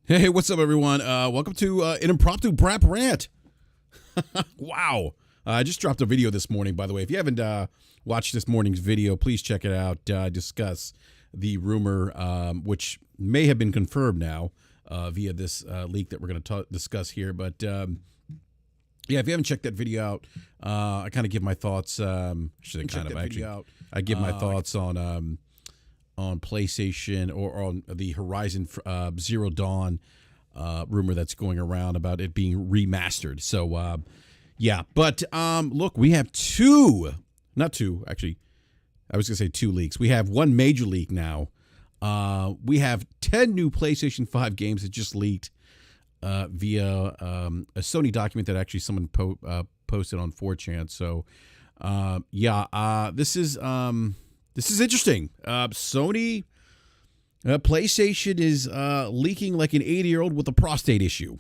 Hey, what's up, everyone? Welcome to an impromptu BRAP rant. Wow. I just dropped a video this morning, by the way. If you haven't watched this morning's video, please check it out. Discuss the rumor, which may have been confirmed now via this leak that we're going to discuss here. But yeah, if you haven't checked that video out, I kind of give my thoughts. I give my thoughts on PlayStation or on the Horizon Zero Dawn rumor that's going around about it being remastered. So, yeah. But look, we have not two, actually. I was going to say two leaks. We have one major leak now. We have 10 new PlayStation 5 games that just leaked via a Sony document that actually someone posted on 4chan. So, yeah, this is interesting. Sony, PlayStation is leaking like an 80-year-old with a prostate issue.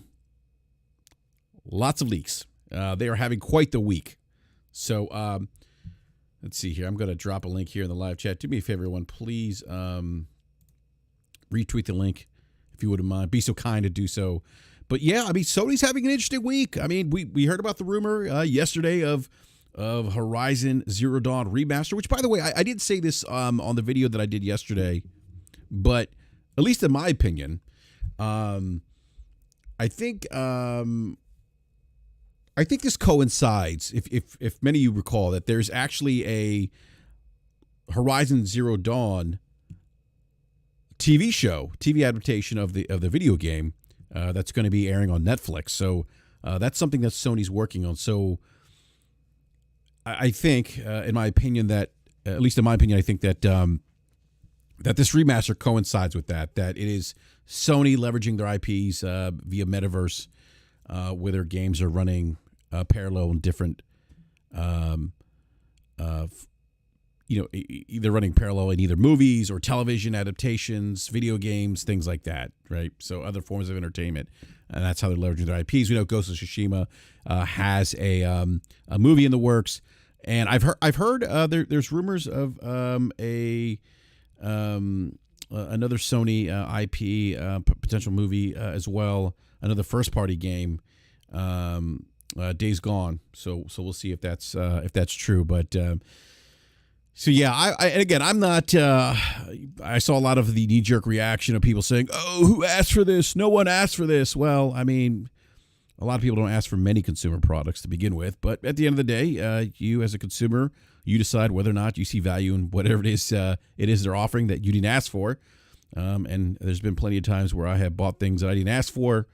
Lots of leaks. They are having quite the week. So let's see here. I'm going to drop a link here in the live chat. Do me a favor, everyone. Please retweet the link if you wouldn't mind. Be so kind to do so. But yeah, I mean, Sony's having an interesting week. I mean, we heard about the rumor yesterday of Horizon Zero Dawn remaster, which, by the way, I did say this on the video that I did yesterday, but at least in my opinion, I think this coincides. If many of you recall that there's actually a Horizon Zero Dawn TV adaptation of the video game that's going to be airing on Netflix. So that's something that Sony's working on. So I think, in my opinion, I think that that this remaster coincides with that it is Sony leveraging their IPs via Metaverse, where their games are running parallel in different, either running parallel in either movies or television adaptations, video games, things like that, right? So other forms of entertainment, and that's how they're leveraging their IPs. We know Ghost of Tsushima has a movie in the works. And I've heard there's rumors of another Sony IP potential movie as well, another first party game, Days Gone. So we'll see if that's true. But so yeah, I'm not. I saw a lot of the knee jerk reaction of people saying, "Oh, who asked for this? No one asked for this." Well, I mean, a lot of people don't ask for many consumer products to begin with, but at the end of the day, you as a consumer, you decide whether or not you see value in whatever it is they're offering that you didn't ask for. And there's been plenty of times where I have bought things that I didn't ask for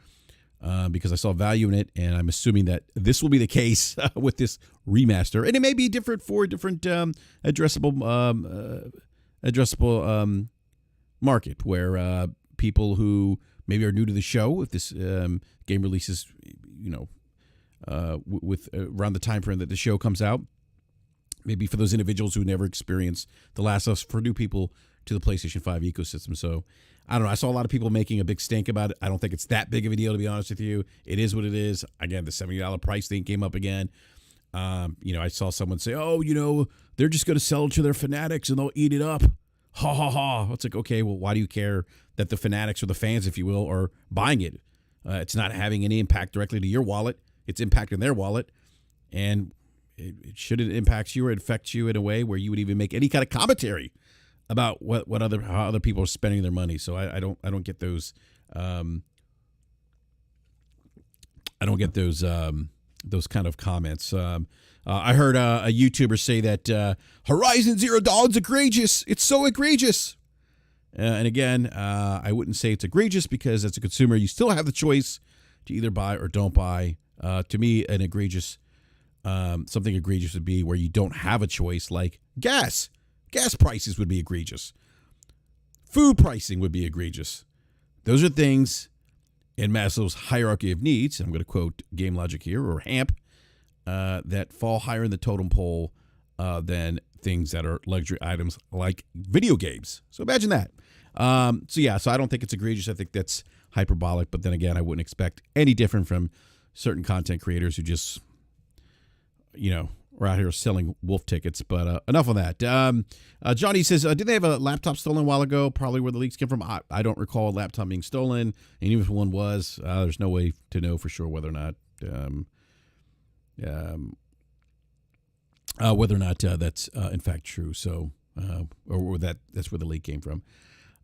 because I saw value in it, and I'm assuming that this will be the case with this remaster. And it may be different for different addressable market, where people who maybe are new to the show, if this game releases, with around the time frame that the show comes out, maybe for those individuals who never experienced The Last of Us, for new people to the PlayStation 5 ecosystem. So I don't know. I saw a lot of people making a big stink about it. I don't think it's that big of a deal, to be honest with you. It is what it is. Again, the $70 price thing came up again. I saw someone say, "Oh, they're just going to sell it to their fanatics and they'll eat it up." Ha ha ha. It's like, okay, well, why do you care that the fanatics or the fans, if you will, are buying it? It's not having any impact directly to your wallet. It's impacting their wallet. And it shouldn't impact you or affect you in a way where you would even make any kind of commentary about how other people are spending their money. So I don't get those those kind of comments. I heard a YouTuber say that Horizon Zero Dawn's egregious. It's so egregious. And again, I wouldn't say it's egregious because as a consumer, you still have the choice to either buy or don't buy. To me, an egregious, something egregious would be where you don't have a choice, like gas. Gas prices would be egregious. Food pricing would be egregious. Those are things in Maslow's hierarchy of needs, I'm going to quote Game Logic here, or HAMP, that fall higher in the totem pole than things that are luxury items like video games. So imagine that. So I don't think it's egregious. I think that's hyperbolic. But then again, I wouldn't expect any different from certain content creators who just, we're out here selling wolf tickets. But enough on that. Johnny says, did they have a laptop stolen a while ago? Probably where the leaks came from. I don't recall a laptop being stolen. And even if one was, there's no way to know for sure whether or not that's in fact true. So, or that's where the leak came from.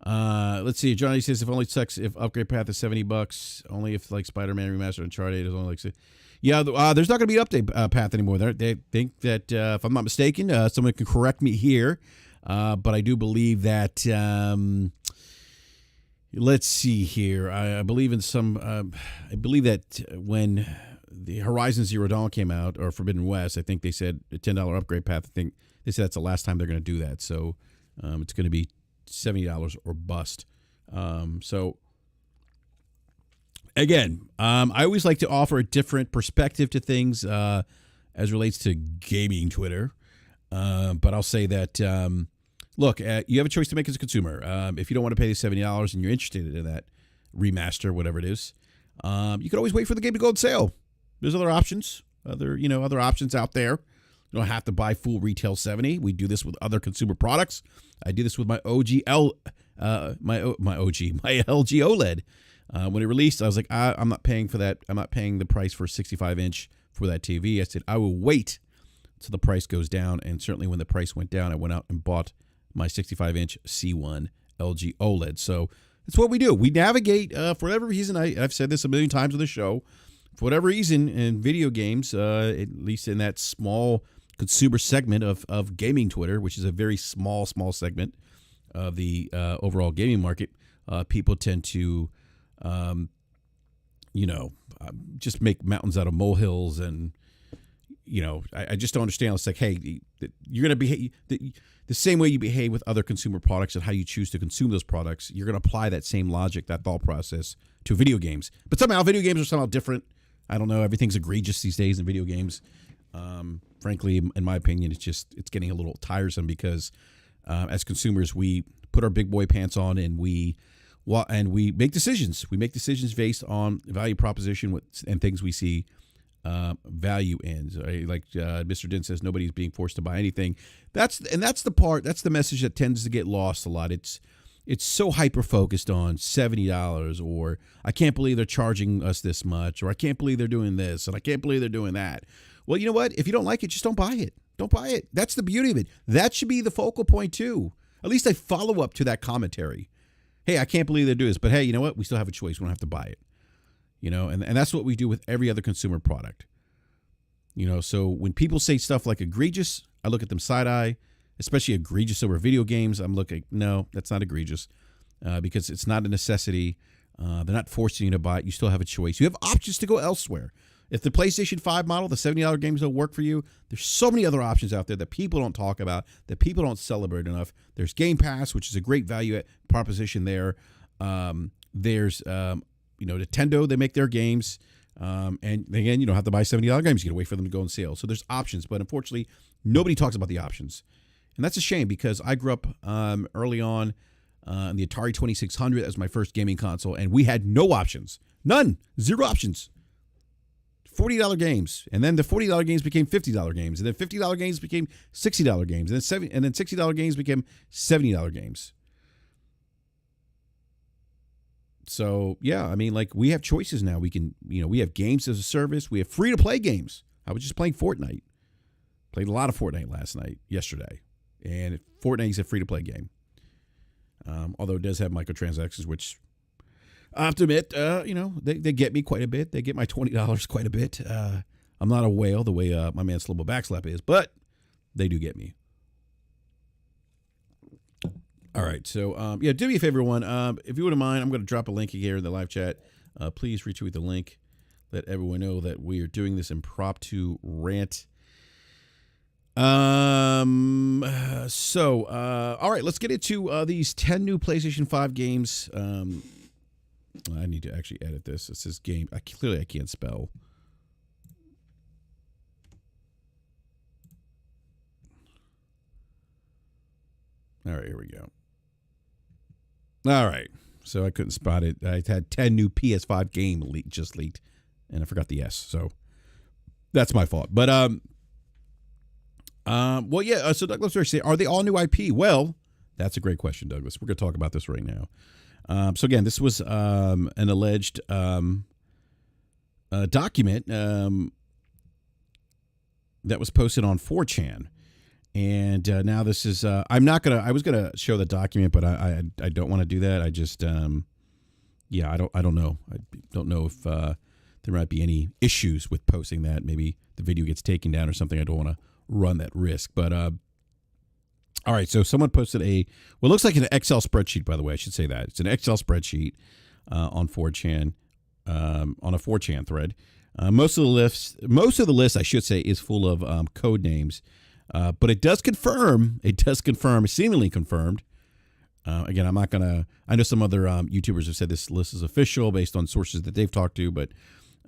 Let's see. Johnny says, if upgrade path is $70, only if like Spider-Man Remastered Uncharted is only like. Yeah, there's not going to be an update path anymore. They think that, if I'm not mistaken, someone can correct me here, but I do believe that, let's see here. I believe in some, I believe that when the Horizon Zero Dawn came out, or Forbidden West, I think they said a $10 upgrade path. I think they said that's the last time they're going to do that. So it's going to be $70 or bust. So again, I always like to offer a different perspective to things as relates to gaming Twitter. But I'll say that, look, you have a choice to make as a consumer. If you don't want to pay the $70 and you're interested in that remaster, whatever it is, you can always wait for the game to go on sale. There's other options, other options out there. You don't have to buy full retail 70. We do this with other consumer products. I do this with my LG OLED. When it released, I was like, I'm not paying for that. I'm not paying the price for a 65-inch for that TV. I said, I will wait till the price goes down. And certainly when the price went down, I went out and bought my 65-inch C1 LG OLED. So that's what we do. We navigate, for whatever reason, I've said this a million times on the show, for whatever reason in video games, at least in that small consumer segment of gaming Twitter, which is a very small segment of the overall gaming market, people tend to just make mountains out of molehills. And, I just don't understand. It's like, hey, you're going to behave the same way you behave with other consumer products and how you choose to consume those products. You're going to apply that same logic, that thought process to video games. But somehow video games are somehow different. I don't know. Everything's egregious these days in video games. Frankly, in my opinion, it's getting a little tiresome because as consumers, we put our big boy pants on and we make decisions. We make decisions based on value proposition and things we see value in. Like Mr. Din says, nobody's being forced to buy anything. That's the message that tends to get lost a lot. It's so hyper focused on $70, or I can't believe they're charging us this much, or I can't believe they're doing this, and I can't believe they're doing that. Well, you know what? If you don't like it, just don't buy it. Don't buy it. That's the beauty of it. That should be the focal point too. At least a follow up to that commentary. Hey, I can't believe they do this, but hey, you know what? We still have a choice. We don't have to buy it. And that's what we do with every other consumer product. So when people say stuff like egregious, I look at them side eye, especially egregious over video games. I'm looking, no, that's not egregious because it's not a necessity. They're not forcing you to buy it. You still have a choice. You have options to go elsewhere. If the PlayStation 5 model, the $70 games don't work for you, there's so many other options out there that people don't talk about, that people don't celebrate enough. There's Game Pass, which is a great value proposition there. There's, Nintendo, they make their games. And again, you don't have to buy $70 games. You can wait for them to go on sale. So there's options, but unfortunately, nobody talks about the options. And that's a shame because I grew up early on in the Atari 2600 as my first gaming console, and we had no options. None. Zero options. $40 games, and then the $40 games became $50 games, and then $50 games became $60 games, and then $60 games became $70 games. So yeah, I mean, like we have choices now. We can, we have games as a service. We have free to play games. I was just playing Fortnite. Played a lot of Fortnite yesterday, and Fortnite is a free to play game. Although it does have microtransactions, which I have to admit, they get me quite a bit. They get my $20 quite a bit. I'm not a whale the way my man Slobo Backslap is, but they do get me. All right, so do me a favor, everyone. If you wouldn't mind, I'm going to drop a link here in the live chat. Please retweet the link. Let everyone know that we are doing this impromptu rant. All right, let's get into these 10 new PlayStation 5 games. I need to actually edit this. It says game. Clearly, I can't spell. All right, here we go. All right, so I couldn't spot it. I had 10 new PS5 game just leaked, and I forgot the S, so that's my fault. But Well, yeah. So Douglas Rich say, are they all new IP? Well, that's a great question, Douglas. We're going to talk about this right now. So again, this was an alleged document that was posted on 4chan. And now this is, I'm not going to, I was going to show the document, but I don't want to do that. I just, yeah, I don't know. I don't know if there might be any issues with posting that. Maybe the video gets taken down or something. I don't want to run that risk. But, all right. So someone posted what looks like an Excel spreadsheet, by the way. I should say that. It's an Excel spreadsheet on 4chan, on a 4chan thread. Most of the list, I should say, is full of code names. But it does confirm, seemingly confirmed. Again, I'm not going to, I know some other YouTubers have said this list is official based on sources that they've talked to, but,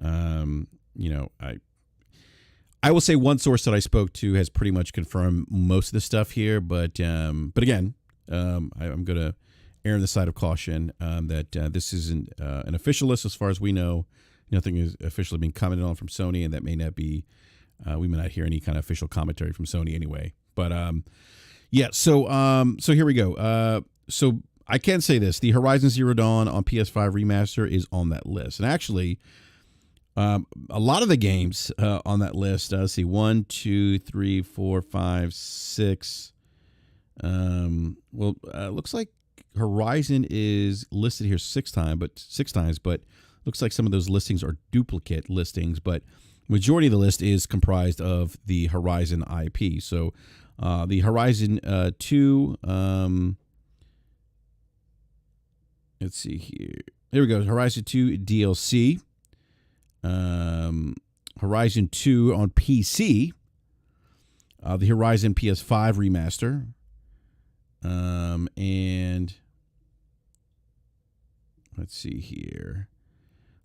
you know, I will say one source that I spoke to has pretty much confirmed most of the stuff here, but again, I'm going to err on the side of caution that this isn't an official list as far as we know. Nothing is officially being commented on from Sony, and that may not be, we may not hear any kind of official commentary from Sony anyway. But yeah, so here we go. So I can say this: the Horizon Zero Dawn on PS5 remaster is on that list, and actually, a lot of the games on that list. Let's see, 1, 2, 3, 4, 5, 6. Looks like Horizon is listed here 6 times, but looks like some of those listings are duplicate listings, but majority of the list is comprised of the Horizon IP. So the Horizon 2, let's see here. There we go. Horizon 2 DLC. Horizon 2 on PC. The Horizon PS5 remaster. And let's see here.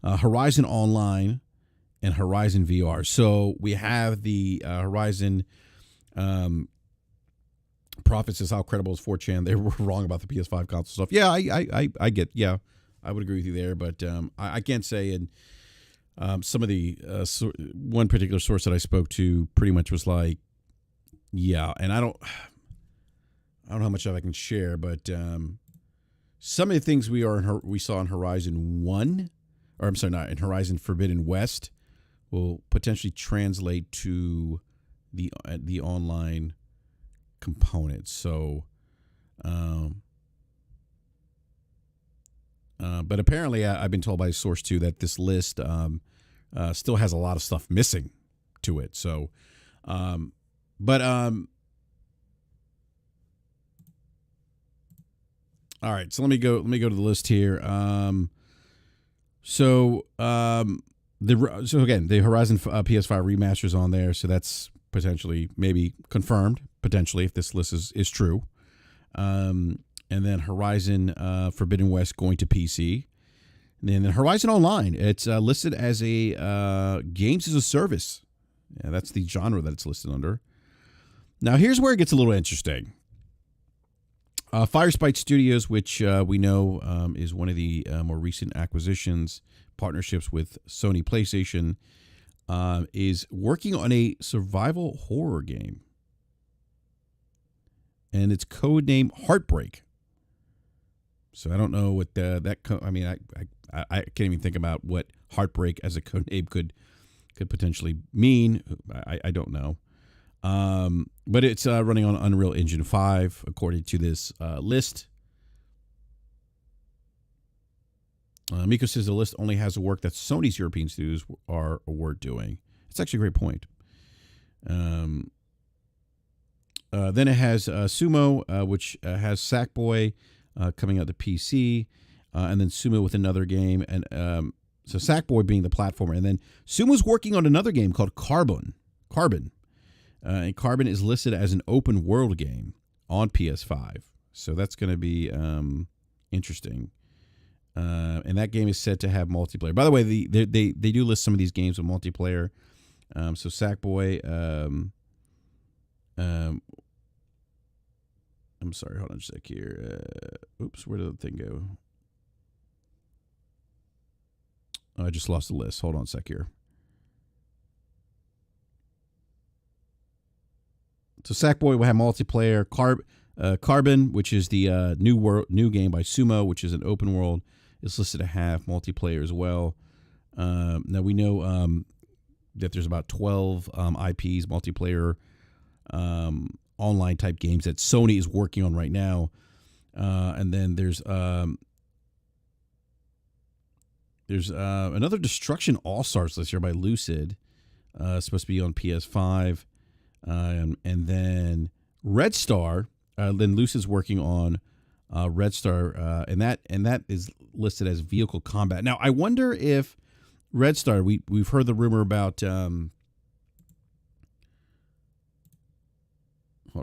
Horizon Online and Horizon VR. So we have the Horizon Prophet says, how credible is 4chan? They were wrong about the PS5 console stuff. Yeah, I get. Yeah, I would agree with you there. But I can't say. And some of the one particular source that I spoke to pretty much was like, yeah. And I don't know how much of I can share, but some of the things we saw in Horizon 1, or I'm sorry, not in Horizon Forbidden West, will potentially translate to the online components. So, but apparently I've been told by a source too that this list still has a lot of stuff missing to it. So, all right, so let me go to the list here. So again, the Horizon PS5 remasters on there, so that's potentially maybe confirmed, potentially, if this list is true. And then Horizon Forbidden West going to PC. And then Horizon Online, it's listed as a games as a service. Yeah, that's the genre that it's listed under. Now, here's where it gets a little interesting. Firespite Studios, which we know is one of the more recent acquisitions, partnerships with Sony PlayStation, is working on a survival horror game. And it's codename Heartbreak. So I don't know what I can't even think about what Heartbreak as a codename could potentially mean. I don't know. But it's running on Unreal Engine 5, according to this list. Miko says the list only has the work that Sony's European studios were doing. It's actually a great point. Then it has Sumo, which has Sackboy coming out to PC, and then Sumo with another game. And so Sackboy being the platformer. And then Sumo's working on another game called Carbon. And Carbon is listed as an open world game on PS5. So that's going to be interesting. And that game is said to have multiplayer. By the way, they do list some of these games with multiplayer. So Sackboy, I'm sorry, hold on a sec here. Oops, where did the thing go? Oh, I just lost the list. Hold on a sec here. So Sackboy will have multiplayer. Carbon, which is the new game by Sumo, which is an open world, is listed to have multiplayer as well. Now we know that there's about 12 IPs, multiplayer, online type games that Sony is working on right now. And then there's another Destruction All Stars list here by Lucid. Supposed to be on PS5. And then Red Star. Then Lucid's working on Red Star, and that is listed as vehicle combat. Now I wonder if Red Star. We've heard the rumor about. Hold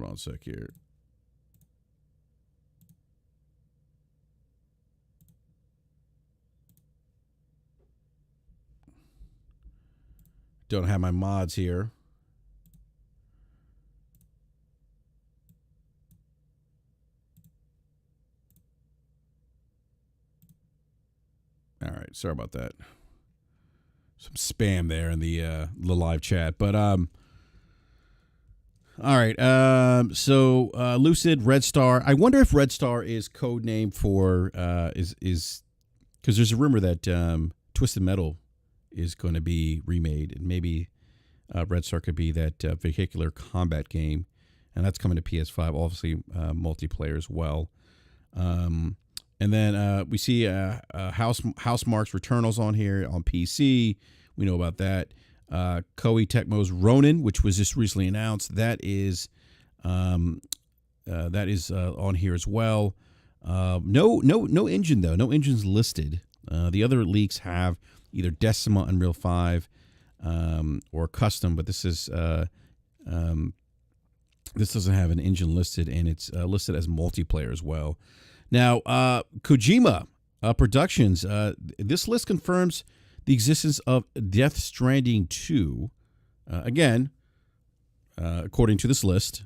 on a sec here. Don't have my mods here. All right, sorry about that. Some spam there in the live chat, but all right. So Lucid, Red Star. I wonder if Red Star is code name for is because there's a rumor that Twisted Metal is going to be remade, and maybe Red Star could be that vehicular combat game, and that's coming to PS5. Obviously, multiplayer as well. And then we see Housemarque's Returnal's on here on PC. We know about that. Koei Tecmo's Ronin, which was just recently announced, that is on here as well. No engine though. No engine's listed. The other leaks have either Decima, Unreal 5, or custom, but this doesn't have an engine listed, and it's listed as multiplayer as well. Now, Kojima Productions, this list confirms the existence of Death Stranding 2. Again, according to this list.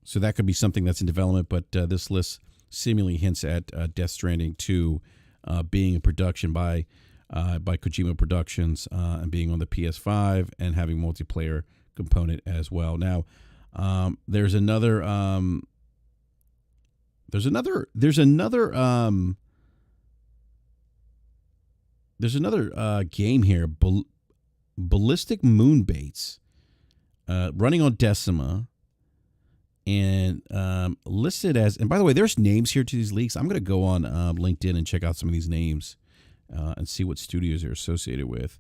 So that could be something that's in development, but this list seemingly hints at Death Stranding 2 being in production by Kojima Productions and being on the PS5 and having multiplayer component as well. Now, there's another game here, Ballistic Moonbaits, running on Decima, and listed as. And by the way, there's names here to these leaks. I'm going to go on LinkedIn and check out some of these names and see what studios they're associated with.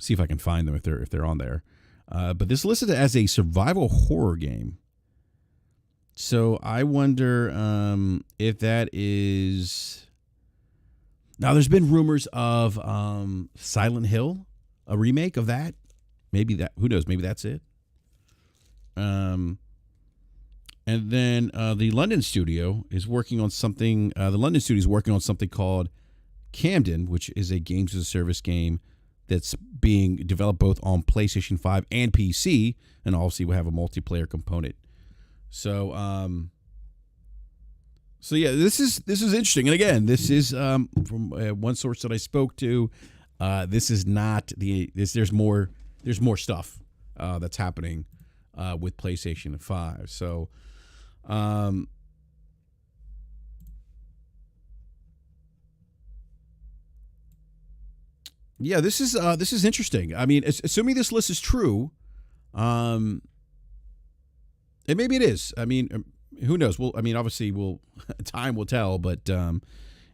See if I can find them if they're on there. But this is listed as a survival horror game. So I wonder if that is. Now, there's been rumors of Silent Hill, a remake of that. Maybe that. Who knows? Maybe that's it. And then the London studio is working on something. The London studio is working on something called Camden, which is a games as a service game that's being developed both on PlayStation 5 and PC, and obviously will have a multiplayer component. So, yeah, this is interesting. And again, this is from one source that I spoke to. This is not there's more stuff that's happening with PlayStation 5. So, yeah, this is interesting. I mean, assuming this list is true, and maybe it is. I mean, who knows? Well, I mean, obviously, time will tell. But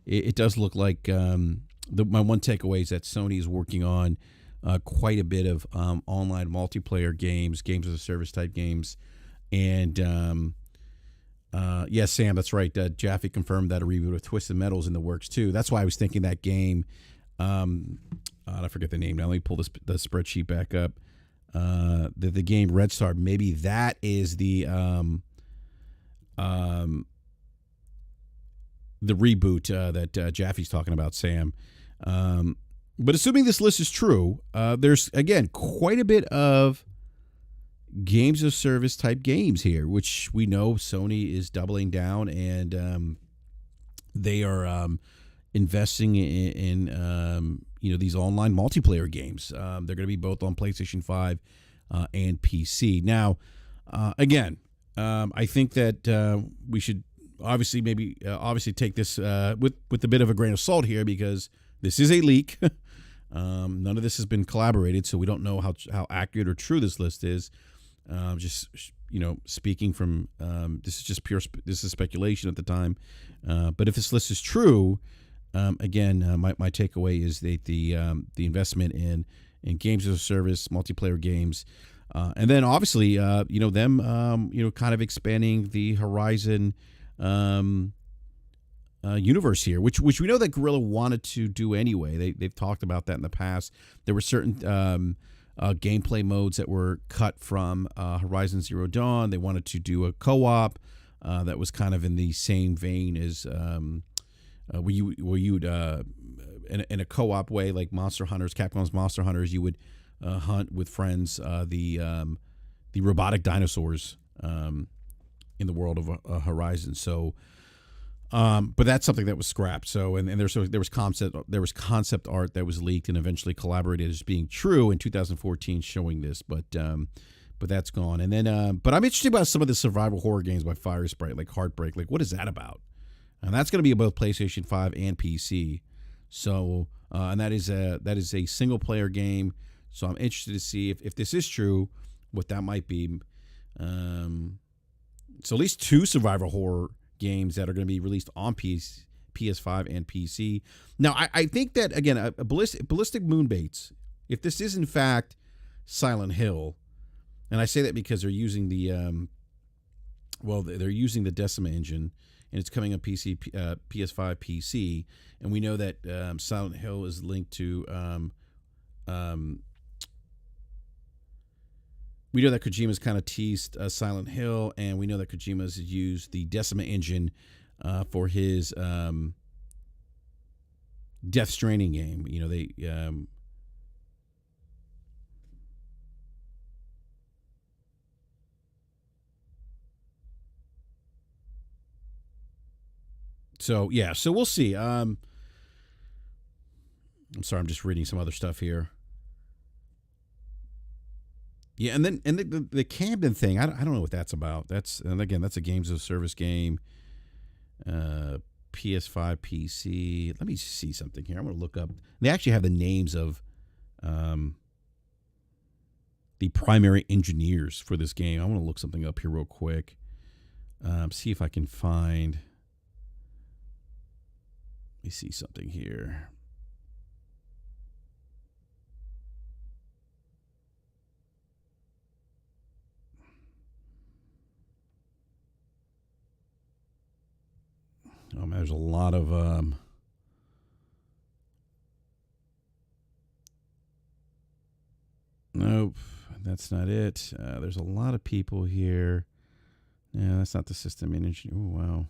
it does look like my one takeaway is that Sony is working on quite a bit of online multiplayer games as a service type games, and yes, Sam, that's right. Jaffe confirmed that a reboot of Twisted Metal is in the works too. That's why I was thinking that game. I forget the name now. Let me pull the spreadsheet back up. The game Red Star, maybe that is the reboot that Jaffe's talking about, Sam. But assuming this list is true, there's again quite a bit of games of service type games here, which we know Sony is doubling down, and they are investing in these online multiplayer games. They're going to be both on PlayStation 5 and PC. Now, again, I think that we should obviously take this with a bit of a grain of salt here, because this is a leak. None of this has been collaborated, so we don't know how accurate or true this list is. Just speaking from this is just this is speculation at the time. But if this list is true, again, my takeaway is that the investment in games as a service, multiplayer games, and then obviously them kind of expanding the Horizon universe here, which we know that Guerrilla wanted to do anyway. They've talked about that in the past. There were certain gameplay modes that were cut from Horizon Zero Dawn. They wanted to do a co-op that was kind of in the same vein as where you'd in a co-op way, like Monster Hunters, Capcom's Monster Hunters. You would hunt with friends the robotic dinosaurs in the world of Horizon. So. But that's something that was scrapped. So and there was concept art that was leaked and eventually collaborated as being true in 2014, showing this. But that's gone. And then but I'm interested about some of the survival horror games by Fire Sprite, like Heartbreak. Like, what is that about? And that's going to be both PlayStation 5 and PC. So and that is a single player game. So I'm interested to see if this is true, what that might be. So at least 2 survival horror games that are going to be released on PS5 and PC. Now, I think that, again, a Ballistic Moonbaits, if this is in fact Silent Hill, and I say that because they're using the they're using the Decima engine, and it's coming on PC, PS5, PC, and we know that Silent Hill is linked to we know that Kojima's kind of teased Silent Hill, and we know that Kojima's used the Decima engine for his Death Stranding game. So we'll see. I'm sorry, I'm just reading some other stuff here. Yeah, and the Camden thing, I don't know what that's about. That's a games as a service game. PS5, PC. Let me see something here. I'm going to look up. They actually have the names of the primary engineers for this game. I want to look something up here real quick. See if I can find. Let me see something here. Oh, man, there's a lot of nope, that's not it. There's a lot of people here. Yeah, that's not the system engineer. Oh, wow.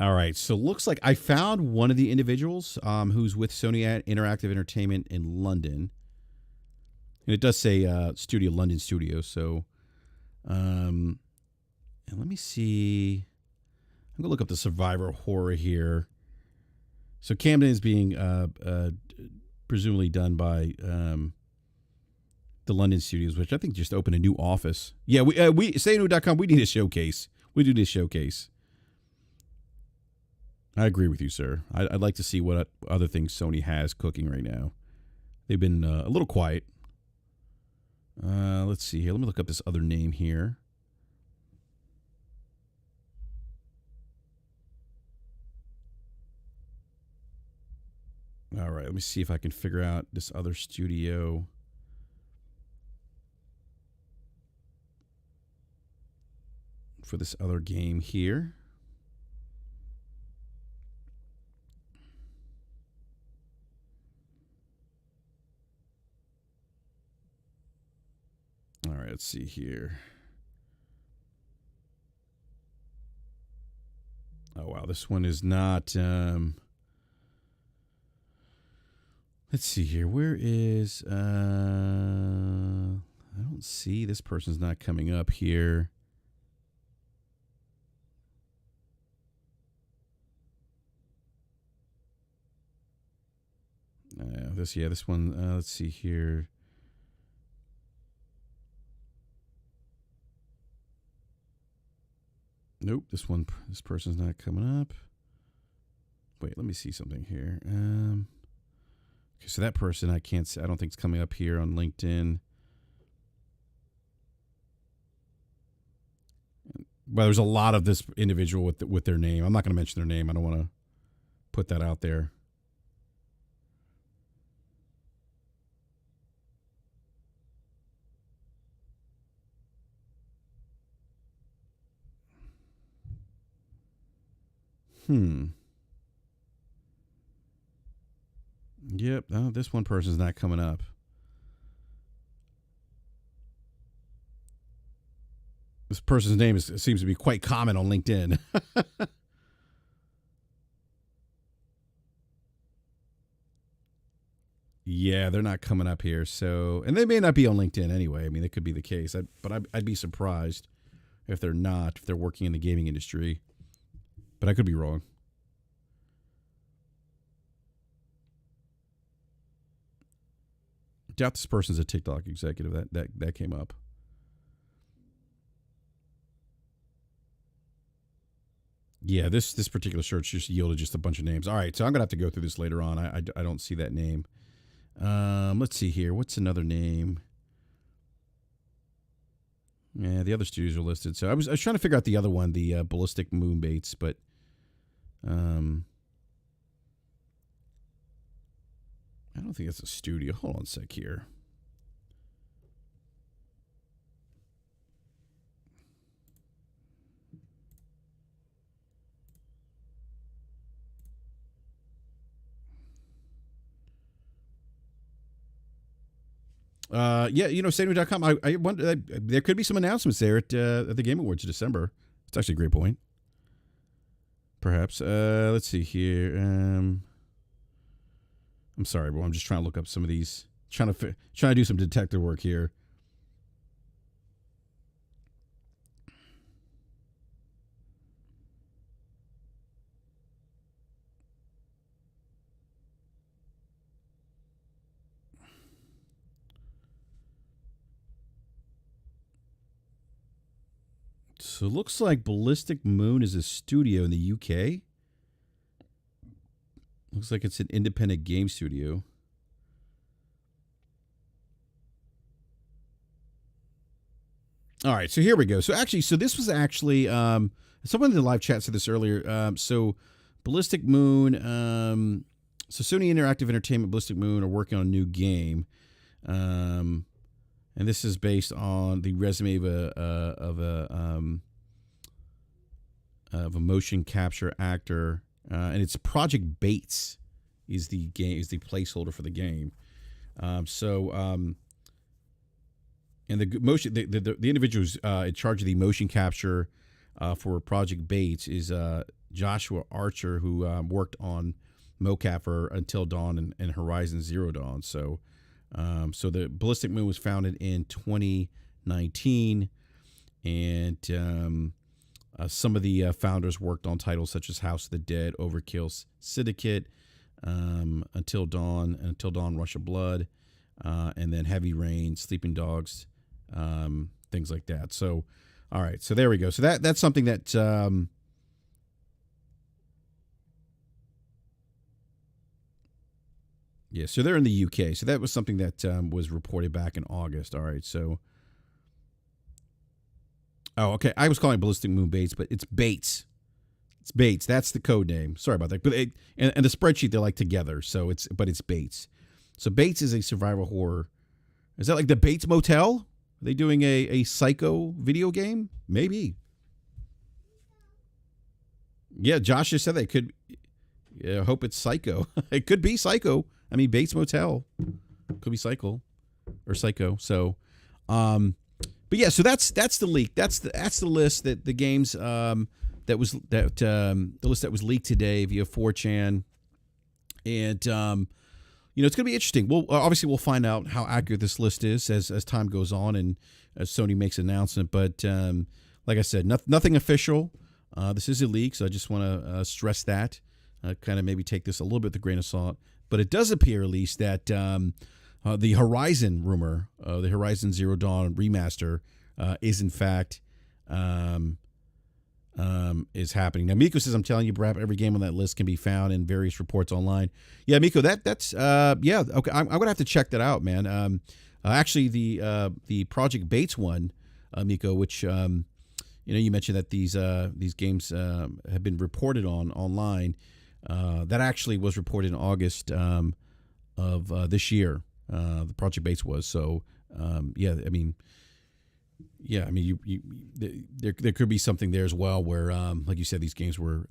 All right, so looks like I found one of the individuals who's with Sony Interactive Entertainment in London, and it does say Studio London Studios. So, and let me see. I'm gonna look up the survivor horror here. So Camden is being presumably done by the London Studios, which I think just opened a new office. Yeah, we SayNew.com. We need a showcase. We do this showcase. I agree with you, sir. I'd like to see what other things Sony has cooking right now. They've been a little quiet. Let's see here. Let me look up this other name here. All right, let me see if I can figure out this other studio. For this other game here. All right, let's see here. Oh, wow, this one is not... let's see here. Where is... I don't see. This person's not coming up here. This one. Let's see here. Nope, this person's not coming up. Wait, let me see something here. Okay, so that person I can't see. I don't think it's coming up here on LinkedIn. Well, there's a lot of this individual with their name. I'm not going to mention their name. I don't want to put that out there. Yep. Oh, this one person's not coming up. This person's name seems to be quite common on LinkedIn. Yeah, they're not coming up here. So, and they may not be on LinkedIn anyway. I mean, that could be the case. But I'd be surprised if they're not, if they're working in the gaming industry. But I could be wrong. I doubt this person's a TikTok executive. That came up. Yeah, this particular search just yielded just a bunch of names. All right, so I'm gonna have to go through this later on. I don't see that name. Let's see here. What's another name? Yeah, the other studios are listed. So I was trying to figure out the other one, the Ballistic Moon Baits, but I don't think it's a studio. Hold on a sec here. Yeah, Stadium.com. I wonder, there could be some announcements there at the Game Awards in December. It's actually a great point. Perhaps. Let's see here. I'm sorry, bro. I'm just trying to look up some of these. Trying to do some detective work here. So it looks like Ballistic Moon is a studio in the UK. Looks like it's an independent game studio. All right, so here we go. So this was actually someone in the live chat said this earlier. So Ballistic Moon, so Sony Interactive Entertainment, Ballistic Moon are working on a new game, and this is based on the resume of a motion capture actor, and it's Project Bates is the placeholder for the game. And the motion, the individual who's in charge of the motion capture for Project Bates is Joshua Archer, who worked on mocap for Until Dawn and Horizon Zero Dawn. So the Ballistic Moon was founded in 2019, and some of the founders worked on titles such as House of the Dead, Overkill, Syndicate, Until Dawn, Rush of Blood, and then Heavy Rain, Sleeping Dogs, things like that. So, all right. So there we go. So that's something that yeah. So they're in the UK. So that was something that was reported back in August. All right. So. Oh, okay. I was calling it Ballistic Moon Bates, but it's Bates. It's Bates. That's the code name. Sorry about that. But and the spreadsheet, they're like together. So it's Bates. So Bates is a survival horror. Is that like the Bates Motel? Are they doing a Psycho video game? Maybe. Yeah, Josh just said they could. Yeah, hope it's Psycho. It could be Psycho. I mean, Bates Motel could be Psycho or Psycho. So, but yeah, so that's the leak. That's the list that the games the list that was leaked today via 4chan, and it's going to be interesting. We'll find out how accurate this list is as time goes on and as Sony makes an announcement. But like I said, nothing official. This is a leak, so I just want to stress that. kind of maybe take this a little bit with a grain of salt. But it does appear, at least, that the Horizon rumor, the Horizon Zero Dawn remaster, is in fact is happening. Now, Miko says, I'm telling you, BRAP, every game on that list can be found in various reports online. Yeah, Miko, that's yeah, okay. I'm gonna have to check that out, man. Actually, the Project Bates one, Miko, which you mentioned that these games have been reported on online. That actually was reported in August of this year. The Project Bates was so. Yeah, I mean, there could be something there as well where, like you said, these games were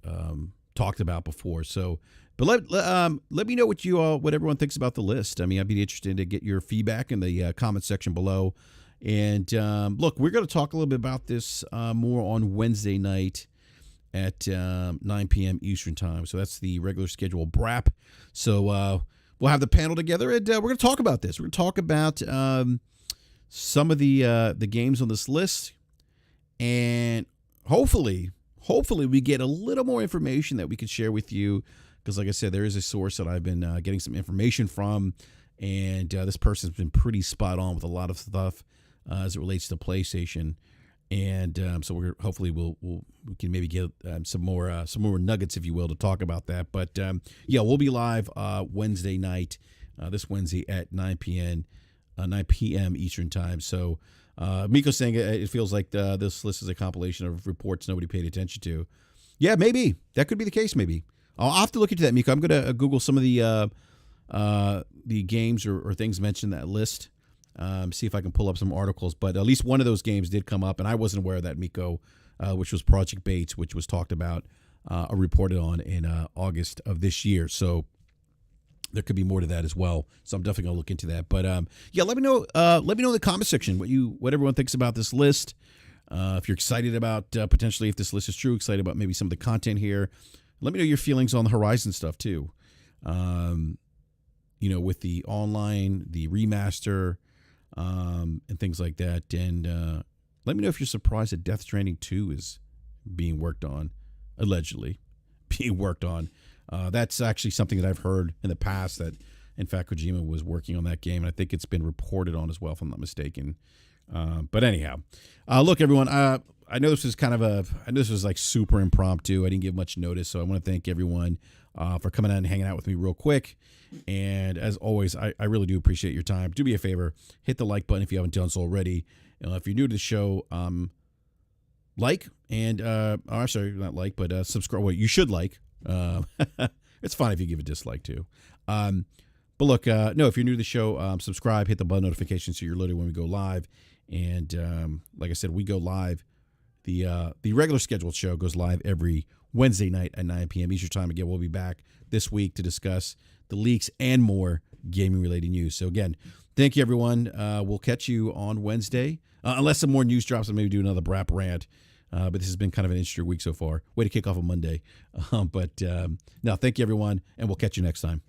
talked about before. So, but let me know what everyone thinks about the list. I mean, I'd be interested to get your feedback in the comment section below. And look, we're going to talk a little bit about this more on Wednesday night at 9 p.m. Eastern time. So that's the regular schedule BRAP. So we'll have the panel together, and we're going to talk about this. We're going to talk about some of the games on this list, and hopefully we get a little more information that we could share with you, because like I said, there is a source that I've been getting some information from, and this person's been pretty spot on with a lot of stuff as it relates to PlayStation, and so we can maybe get some more nuggets, if you will, to talk about that. But yeah, we'll be live Wednesday night, this Wednesday at 9 p.m. Eastern time. So Miko's saying it feels like this list is a compilation of reports nobody paid attention to. Yeah, maybe that could be the case. Maybe I'll have to look into that, Miko. I'm gonna Google some of the games or things mentioned in that list. See if I can pull up some articles. But at least one of those games did come up, and I wasn't aware of that, Miko, which was Project Bates, which was talked about or reported on in August of this year. So there could be more to that as well. So I'm definitely gonna look into that. But yeah, let me know in the comment section what everyone thinks about this list. If you're excited about potentially, if this list is true, excited about maybe some of the content here. Let me know your feelings on the Horizon stuff too. With the online, the remaster, and things like that. And let me know if you're surprised that Death Stranding 2 is being worked on, allegedly being worked on. That's actually something that I've heard in the past, that in fact Kojima was working on that game, and I think it's been reported on as well, if I'm not mistaken. But anyhow, look, everyone, I know this was like super impromptu. I didn't give much notice, so I want to thank everyone for coming out and hanging out with me real quick. And as always, I really do appreciate your time. Do me a favor, hit the like button if you haven't done so already. If you're new to the show, like and I'm sorry, not like, but subscribe. Well, you should like. It's fine if you give a dislike too. But look, no, if you're new to the show, subscribe, hit the bell notification so you're alerted when we go live. And like I said, we go live. The regular scheduled show goes live every Wednesday night at 9 p.m. Eastern time. Again, we'll be back this week to discuss the leaks and more gaming related news. So again, thank you, everyone. We'll catch you on Wednesday, unless some more news drops and maybe do another BRAP rant. But this has been kind of an interesting week so far. Way to kick off a Monday. No, thank you, everyone, and we'll catch you next time.